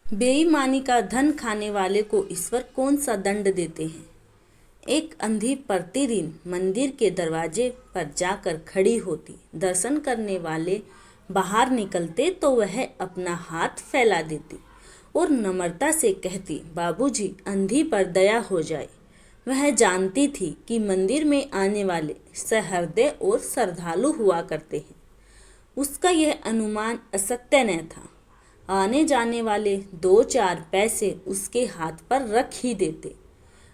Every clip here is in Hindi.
बेईमानी का धन खाने वाले को ईश्वर कौन सा दंड देते हैं। एक अंधी प्रतिदिन मंदिर के दरवाजे पर जाकर खड़ी होती। दर्शन करने वाले बाहर निकलते तो वह अपना हाथ फैला देती और नम्रता से कहती, बाबूजी, अंधी पर दया हो जाए। वह जानती थी कि मंदिर में आने वाले सहृदय और श्रद्धालु हुआ करते हैं। उसका यह अनुमान असत्य न था। आने जाने वाले 2-4 पैसे उसके हाथ पर रख ही देते।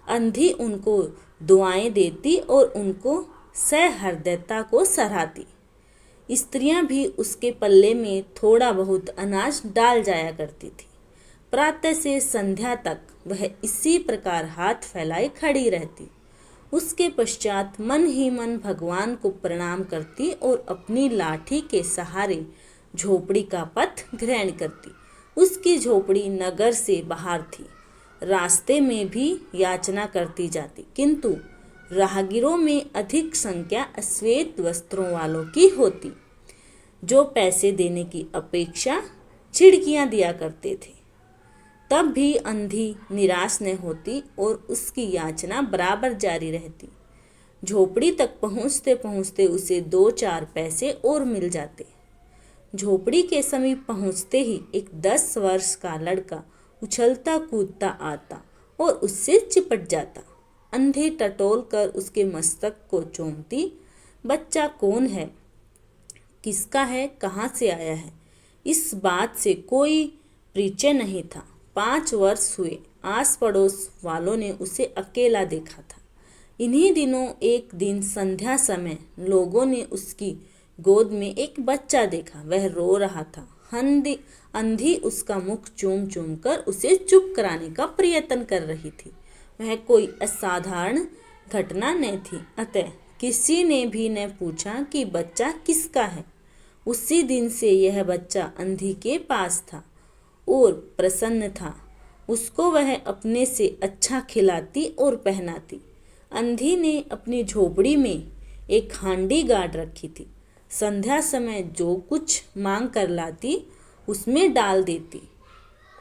अंधी उनको दुआएं देती और उनको सहृदयता को सराहती। स्त्रियां भी उसके पल्ले में थोड़ा बहुत अनाज डाल जाया करती थी। प्रातः से संध्या तक वह इसी प्रकार हाथ फैलाए खड़ी रहती। उसके पश्चात मन ही मन भगवान को प्रणाम करती और अपनी लाठी के सहारे झोपड़ी का पथ ग्रहण करती। उसकी झोपड़ी नगर से बाहर थी। रास्ते में भी याचना करती जाती, किंतु राहगीरों में अधिक संख्या श्वेत वस्त्रों वालों की होती, जो पैसे देने की अपेक्षा चिड़कियां दिया करते थे। तब भी अंधी निराश न होती और उसकी याचना बराबर जारी रहती। झोपड़ी तक पहुँचते पहुँचते उसे 2-4 पैसे और मिल जाते। झोपड़ी के समीप पहुँचते ही एक 10 वर्ष का लड़का उछलता कूदता आता और उससे चिपट जाता। अंधी टटोल कर उसके मस्तक को चूमती। बच्चा कौन है, किसका है, कहाँ से आया है, इस बात से कोई परिचय नहीं था। 5 वर्ष हुए। आस पड़ोस वालों ने उसे अकेला देखा था। इन्हीं दिनों एक दिन संध्या समय लोगों ने उसकी गोद में एक बच्चा देखा। वह रो रहा था। अंधी उसका मुख चूम चूम कर उसे चुप कराने का प्रयत्न कर रही थी। वह कोई असाधारण घटना न थी, अतः किसी ने भी न पूछा कि बच्चा किसका है। उसी दिन से यह बच्चा अंधी के पास था और प्रसन्न था। उसको वह अपने से अच्छा खिलाती और पहनाती। अंधी ने अपनी झोपड़ी में एक हांडी गाड़ रखी थी। संध्या समय जो कुछ मांग कर लाती उसमें डाल देती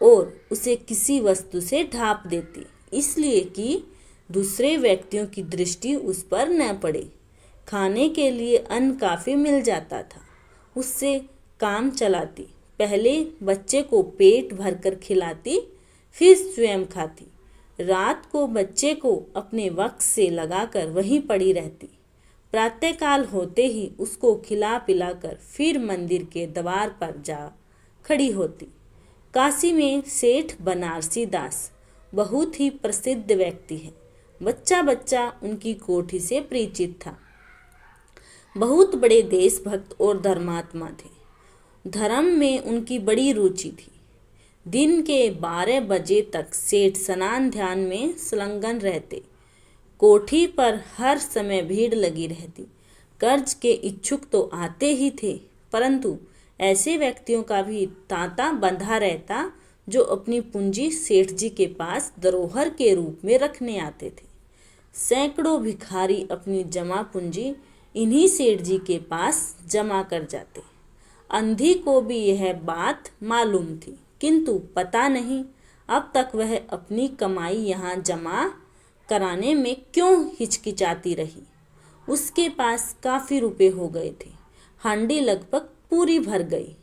और उसे किसी वस्तु से ढाँप देती, इसलिए कि दूसरे व्यक्तियों की दृष्टि उस पर न पड़े। खाने के लिए अन्न काफ़ी मिल जाता था। उससे काम चलाती। पहले बच्चे को पेट भरकर खिलाती, फिर स्वयं खाती। रात को बच्चे को अपने वक्स से लगाकर वहीं पड़ी रहती। प्रातःकाल होते ही उसको खिला पिलाकर फिर मंदिर के द्वार पर जा खड़ी होती। काशी में सेठ बनारसी दास बहुत ही प्रसिद्ध व्यक्ति है। बच्चा बच्चा उनकी कोठी से परिचित था। बहुत बड़े देशभक्त और धर्मात्मा थे। धर्म में उनकी बड़ी रुचि थी। दिन के 12 बजे तक सेठ स्नान ध्यान में संलग्न रहते। कोठी पर हर समय भीड़ लगी रहती। कर्ज के इच्छुक तो आते ही थे, परंतु ऐसे व्यक्तियों का भी तांता बंधा रहता जो अपनी पूंजी सेठ जी के पास धरोहर के रूप में रखने आते थे। सैकड़ों भिखारी अपनी जमा पूंजी इन्हीं सेठ जी के पास जमा कर जाते। अंधी को भी यह बात मालूम थी, किंतु पता नहीं अब तक वह अपनी कमाई यहाँ जमा कराने में क्यों हिचकिचाती रही। उसके पास काफ़ी रुपए हो गए थे। हांडी लगभग पूरी भर गई।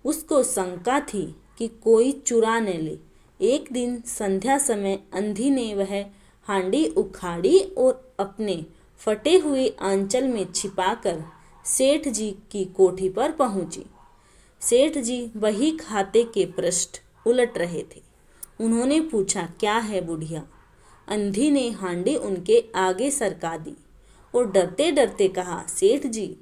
उसको शंका थी कि कोई चुरा न ले। एक दिन संध्या समय अंधी ने वह हांडी उखाड़ी और अपने फटे हुए आंचल में छिपाकर सेठ जी की कोठी पर पहुंची। सेठ जी वही खाते के पृष्ठ उलट रहे थे। उन्होंने पूछा, क्या है बुढ़िया? अंधी ने हांडी उनके आगे सरका दी और डरते डरते कहा, सेठ जी,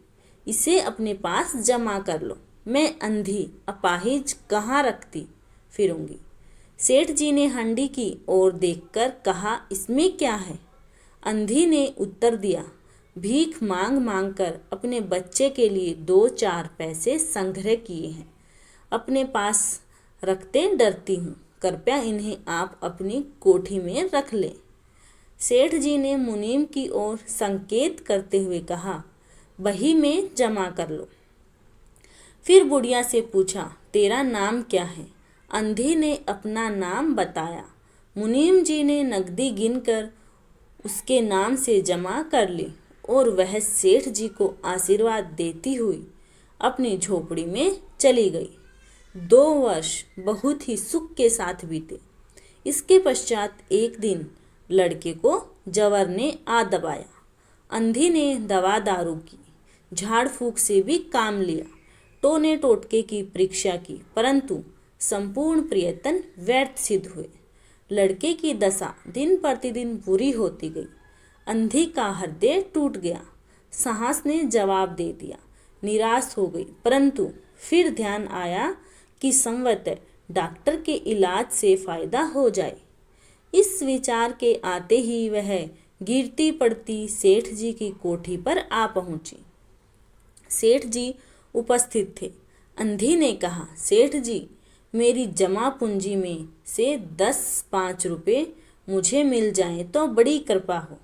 इसे अपने पास जमा कर लो। मैं अंधी अपाहिज कहाँ रखती फिरूंगी। सेठ जी ने हांडी की ओर देखकर कहा, इसमें क्या है? अंधी ने उत्तर दिया, भीख मांग मांग कर अपने बच्चे के लिए 2-4 पैसे संग्रह किए हैं। अपने पास रखते डरती हूँ। कृपया इन्हें आप अपनी कोठी में रख लें। सेठ जी ने मुनीम की ओर संकेत करते हुए कहा, बही में जमा कर लो। फिर बुढ़िया से पूछा, तेरा नाम क्या है? अंधी ने अपना नाम बताया। मुनीम जी ने नकदी गिनकर उसके नाम से जमा कर ली और वह सेठ जी को आशीर्वाद देती हुई अपनी झोपड़ी में चली गई। 2 वर्ष बहुत ही सुख के साथ बीते। इसके पश्चात एक दिन लड़के को जवर ने आ दबाया। अंधी ने दवा दारू की, झाड़ फूक से भी काम लिया, टोने टोटके की परीक्षा की, परंतु संपूर्ण प्रयत्न व्यर्थ सिद्ध हुए। लड़के की दशा दिन प्रतिदिन बुरी होती गई। अंधी का हृदय टूट गया। साहस ने जवाब दे दिया, निराश हो गई, परंतु फिर ध्यान आया कि संभवतः डॉक्टर के इलाज से फायदा हो जाए। इस विचार के आते ही वह गिरती पड़ती सेठ जी की कोठी पर आ पहुंची। सेठ जी उपस्थित थे। अंधी ने कहा, सेठ जी, मेरी जमा पूंजी में से 10-5 रुपये मुझे मिल जाएं तो बड़ी कृपा हो।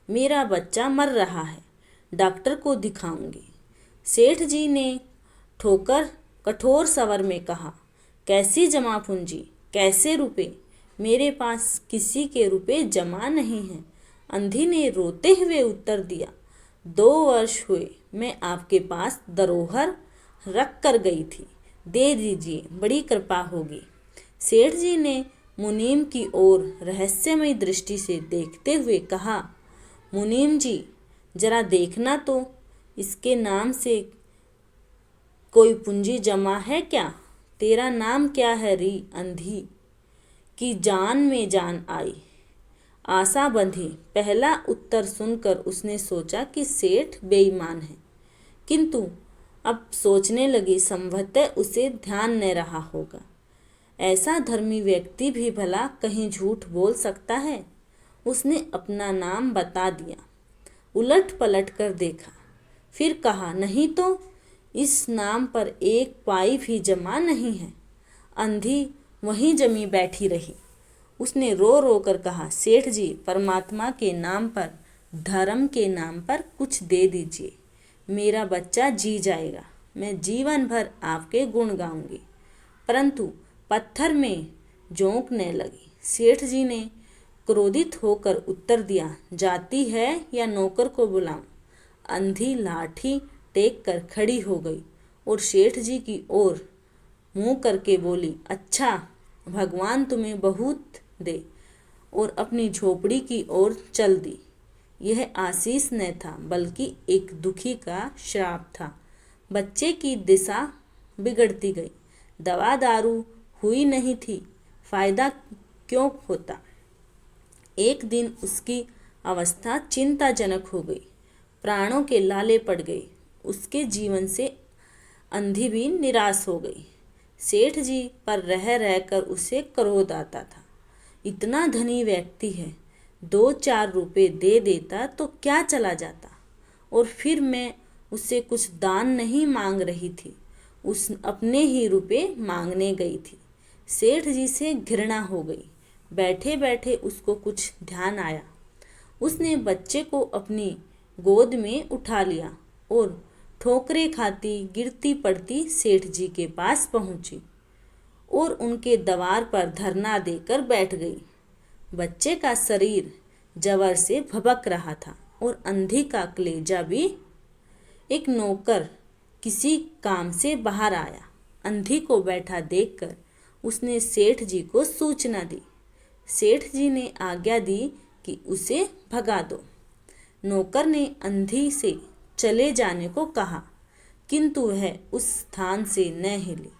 मेरा बच्चा मर रहा है, डॉक्टर को दिखाऊंगी। सेठ जी ने कठोर स्वर में कहा, कैसी जमा पूंजी, कैसे रुपए? मेरे पास किसी के रुपए जमा नहीं हैं। अंधी ने रोते हुए उत्तर दिया, 2 वर्ष हुए मैं आपके पास धरोहर रख कर गई थी, दे दीजिए, बड़ी कृपा होगी। सेठ जी ने मुनीम की ओर रहस्यमय दृष्टि से देखते हुए कहा, मुनीम जी, जरा देखना तो, इसके नाम से कोई पूंजी जमा है क्या? तेरा नाम क्या है री? अंधी की जान में जान आई, आशा बंधी। पहला उत्तर सुनकर उसने सोचा कि सेठ बेईमान है, किंतु अब सोचने लगी संभवतः उसे ध्यान न रहा होगा। ऐसा धर्मी व्यक्ति भी भला कहीं झूठ बोल सकता है। उसने अपना नाम बता दिया, उलट पलट कर देखा, फिर कहा, नहीं तो इस नाम पर 1 पाई भी जमा नहीं है। अंधी वहीं जमी बैठी रही। उसने रो रो कर कहा, सेठ जी, परमात्मा के नाम पर, धर्म के नाम पर कुछ दे दीजिए, मेरा बच्चा जी जाएगा, मैं जीवन भर आपके गुण गाऊंगी। परंतु पत्थर में झोंकने लगी। सेठ जी ने क्रोधित होकर उत्तर दिया, जाती है या नौकर को बुलाऊं? अंधी लाठी टेक कर खड़ी हो गई और सेठ जी की ओर मुंह करके बोली, अच्छा, भगवान तुम्हें बहुत दे, और अपनी झोपड़ी की ओर चल दी। यह आशीष न था, बल्कि एक दुखी का श्राप था। बच्चे की दिशा बिगड़ती गई। दवा दारू हुई नहीं थी, फायदा क्यों होता? एक दिन उसकी अवस्था चिंताजनक हो गई, प्राणों के लाले पड़ गए। उसके जीवन से अंधी भी निराश हो गई। सेठ जी पर रह रहकर उसे क्रोध आता था। इतना धनी व्यक्ति है, 2-4 रुपए दे देता तो क्या चला जाता, और फिर मैं उससे कुछ दान नहीं मांग रही थी, उस अपने ही रुपए मांगने गई थी। सेठ जी से घृणा हो गई। बैठे बैठे उसको कुछ ध्यान आया। उसने बच्चे को अपनी गोद में उठा लिया और ठोकरें खाती गिरती पड़ती सेठ जी के पास पहुंची और उनके द्वार पर धरना देकर बैठ गई। बच्चे का शरीर जवर से भभक रहा था और अंधी का कलेजा भी। एक नौकर किसी काम से बाहर आया। अंधी को बैठा देखकर उसने सेठ जी को सूचना दी। सेठ जी ने आज्ञा दी कि उसे भगा दो। नौकर ने अंधी से चले जाने को कहा, किंतु वह उस स्थान से न हिली।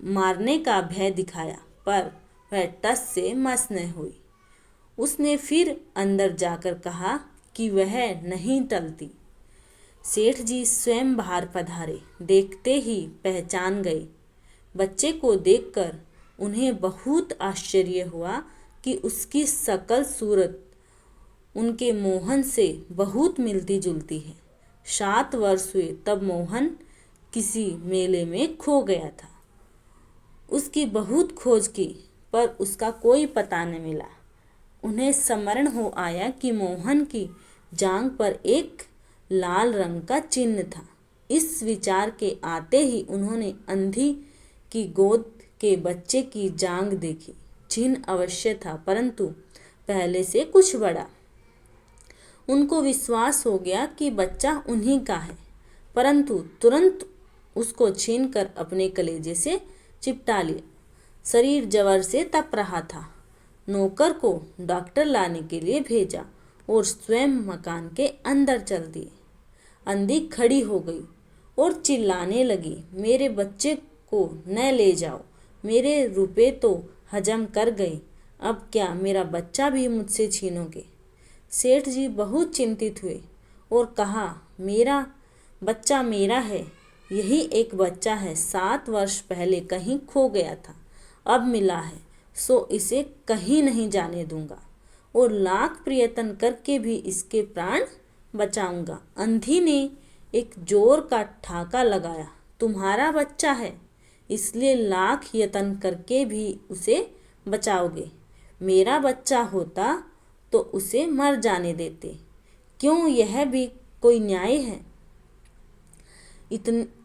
मारने का भय दिखाया, पर वह टस से मस न हुई। उसने फिर अंदर जाकर कहा कि वह नहीं टलती। सेठ जी स्वयं बाहर पधारे, देखते ही पहचान गए। बच्चे को देखकर उन्हें बहुत आश्चर्य हुआ कि उसकी सकल सूरत उनके मोहन से बहुत मिलती जुलती है। 7 वर्ष हुए तब मोहन किसी मेले में खो गया था। उसकी बहुत खोज की, पर उसका कोई पता न मिला। उन्हें स्मरण हो आया कि मोहन की जांघ पर एक लाल रंग का चिन्ह था। इस विचार के आते ही उन्होंने अंधी की गोद के बच्चे की जांघ देखी। चिन्ह अवश्य था, परंतु पहले से कुछ बड़ा। उनको विश्वास हो गया कि बच्चा उन्हीं का है, परंतु तुरंत उसको छीनकर अपने कलेजे से चिपटा लिया। शरीर जवर से तप रहा था। नौकर को डॉक्टर लाने के लिए भेजा और स्वयं मकान के अंदर चल दिए। अंधी खड़ी हो गई और चिल्लाने लगी, मेरे बच्चे को न ले जाओ, मेरे रुपए तो हजम कर गए, अब क्या मेरा बच्चा भी मुझसे छीनोगे? सेठ जी बहुत चिंतित हुए और कहा, मेरा बच्चा मेरा है, यही एक बच्चा है, 7 वर्ष पहले कहीं खो गया था, अब मिला है, सो इसे कहीं नहीं जाने दूंगा और लाख प्रयत्न करके भी इसके प्राण बचाऊंगा। अंधी ने एक जोर का ठाका लगाया, तुम्हारा बच्चा है, इसलिए लाख यत्न करके भी उसे बचाओगे। मेरा बच्चा होता तो उसे मर जाने देते। क्यों, यह भी कोई न्याय है?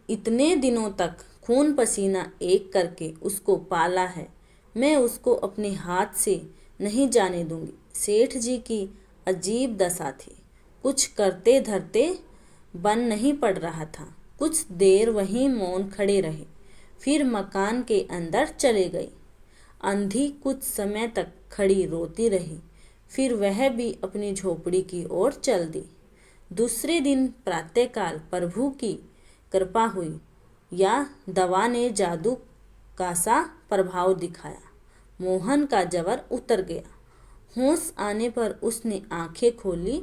इतने दिनों तक खून पसीना एक करके उसको पाला है, मैं उसको अपने हाथ से नहीं जाने दूंगी। सेठ जी की अजीब दशा थी। कुछ करते धरते बन नहीं पड़ रहा था। कुछ देर वहीं मौन खड़े रहे, फिर मकान के अंदर चले गए। अंधी कुछ समय तक खड़ी रोती रही, फिर वह भी अपनी झोपड़ी की ओर चल दी। दूसरे दिन प्रातःकाल प्रभु की कृपा हुई या दवा ने जादू का सा प्रभाव दिखाया। मोहन का जबर उतर गया। होश आने पर उसने आंखें खोली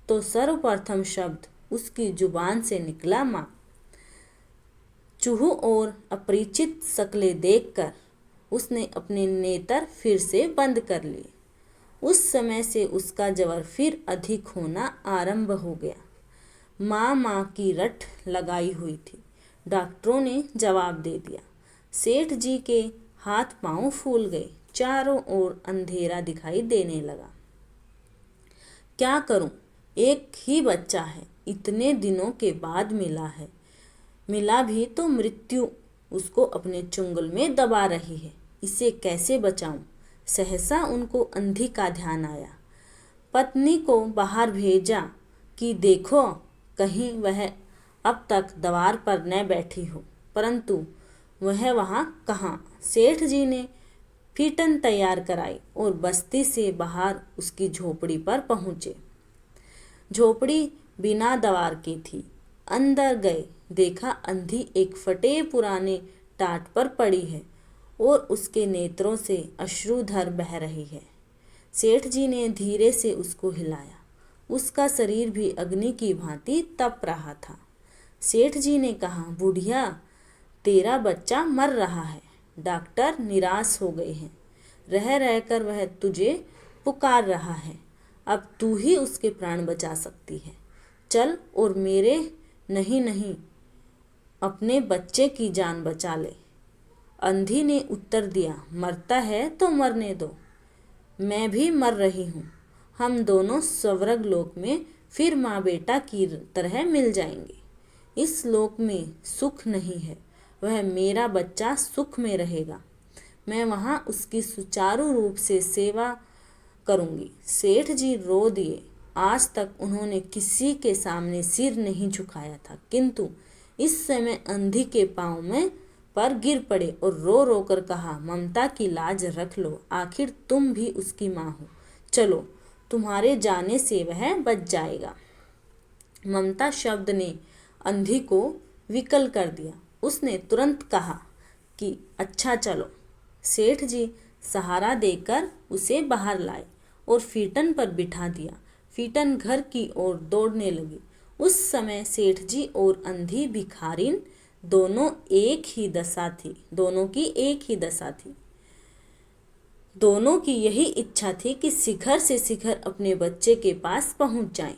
तो सर्वप्रथम शब्द उसकी जुबान से निकला, माँ। चूहों और अपरिचित शक्लें देखकर उसने अपने नेत्र फिर से बंद कर लिए। उस समय से उसका जबर फिर अधिक होना आरंभ हो गया। माँ माँ की रट लगाई हुई थी। डॉक्टरों ने जवाब दे दिया। सेठ जी के हाथ पांव फूल गए। चारों ओर अंधेरा दिखाई देने लगा। क्या करूं? एक ही बच्चा है, इतने दिनों के बाद मिला है, मिला भी तो मृत्यु उसको अपने चुंगल में दबा रही है, इसे कैसे बचाऊं? सहसा उनको अंधी का ध्यान आया। पत्नी को बाहर भेजा कि देखो कहीं वह अब तक द्वार पर न बैठी हो, परंतु वह वहाँ कहाँ। सेठ जी ने फीटन तैयार कराई और बस्ती से बाहर उसकी झोपड़ी पर पहुँचे। झोपड़ी बिना द्वार की थी। अंदर गए, देखा अंधी एक फटे पुराने टाट पर पड़ी है और उसके नेत्रों से अश्रुधार बह रही है। सेठ जी ने धीरे से उसको हिलाया। उसका शरीर भी अग्नि की भांति तप रहा था। सेठ जी ने कहा, बुढ़िया, तेरा बच्चा मर रहा है। डॉक्टर निराश हो गए हैं। रह रहकर वह तुझे पुकार रहा है। अब तू ही उसके प्राण बचा सकती है। चल और मेरे नहीं अपने बच्चे की जान बचा ले। अंधी ने उत्तर दिया, मरता है तो मरने दो, मैं भी मर रही हूँ। हम दोनों स्वर्ग लोक में फिर माँ बेटा की तरह मिल जाएंगे। इस लोक में सुख नहीं है, वह मेरा बच्चा सुख में रहेगा। मैं वहाँ उसकी सुचारू रूप से सेवा करूँगी। सेठ जी रो दिए। आज तक उन्होंने किसी के सामने सिर नहीं झुकाया था, किंतु इस समय अंधी के पाँव में पर गिर पड़े और रो रो कर कहा, ममता की लाज रख लो, आखिर तुम भी उसकी माँ हो। चलो, तुम्हारे जाने से वह बच जाएगा। ममता शब्द ने अंधी को विकल कर दिया। उसने तुरंत कहा कि अच्छा चलो। सेठ जी सहारा देकर उसे बाहर लाए और फीटन पर बिठा दिया। फीटन घर की ओर दौड़ने लगी। उस समय सेठ जी और अंधी भिखारिन दोनों की एक ही दशा थी। दोनों की यही इच्छा थी कि शिखर से शिखर अपने बच्चे के पास पहुंच जाएं।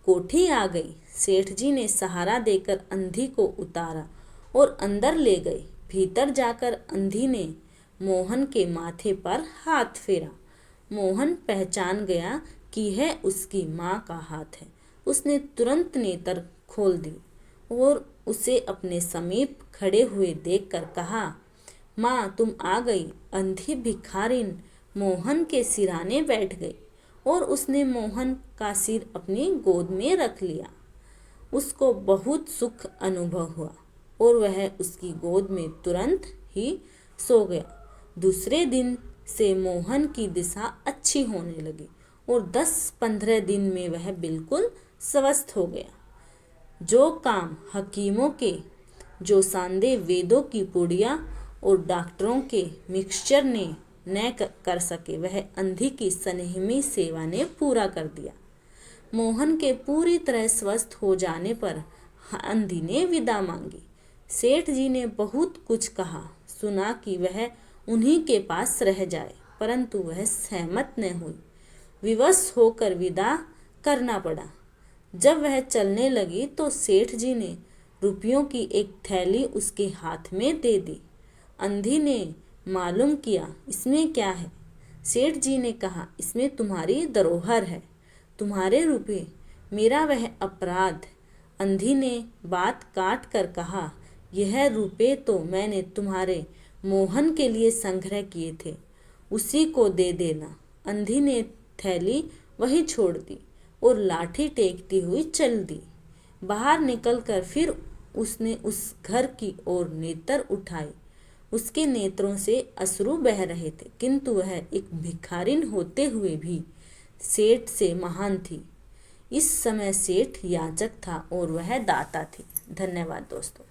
कोठी आ गई। सेठ जी ने सहारा देकर अंधी को उतारा और अंदर ले गए। भीतर जाकर अंधी ने मोहन के माथे पर हाथ फेरा। मोहन पहचान गया कि यह उसकी माँ का हाथ है। उसने तुरंत नेत्र खोल दी और उसे अपने समीप खड़े हुए देखकर कहा, माँ तुम आ गई। अंधी भिखारिन मोहन के सिराने बैठ गई और उसने मोहन का सिर अपनी गोद में रख लिया। उसको बहुत सुख अनुभव हुआ और वह उसकी गोद में तुरंत ही सो गया। दूसरे दिन से मोहन की दिशा अच्छी होने लगी और 10-15 दिन में वह बिल्कुल स्वस्थ हो गया। जो काम हकीमों के जो सांदे वेदों की पुड़िया और डॉक्टरों के मिक्सचर ने न कर सके, वह अंधी की स्नेहमी सेवा ने पूरा कर दिया। मोहन के पूरी तरह स्वस्थ हो जाने पर अंधी ने विदा मांगी। सेठ जी ने बहुत कुछ कहा सुना कि वह उन्हीं के पास रह जाए, परंतु वह सहमत न हुई। विवश होकर विदा करना पड़ा। जब वह चलने लगी तो सेठ जी ने रुपयों की एक थैली उसके हाथ में दे दी। अंधी ने मालूम किया इसमें क्या है। सेठ जी ने कहा इसमें तुम्हारी धरोहर है, तुम्हारे रुपये, मेरा वह अपराध। अंधी ने बात काट कर कहा यह रुपये तो मैंने तुम्हारे मोहन के लिए संग्रह किए थे, उसी को दे देना। अंधी ने थैली वहीं छोड़ दी और लाठी टेकती हुई चल दी। बाहर निकलकर फिर उसने उस घर की ओर नेत्र उठाए। उसके नेत्रों से अश्रु बह रहे थे, किंतु वह एक भिखारिन होते हुए भी सेठ से महान थी। इस समय सेठ याचक था और वह दाता थी। धन्यवाद दोस्तों।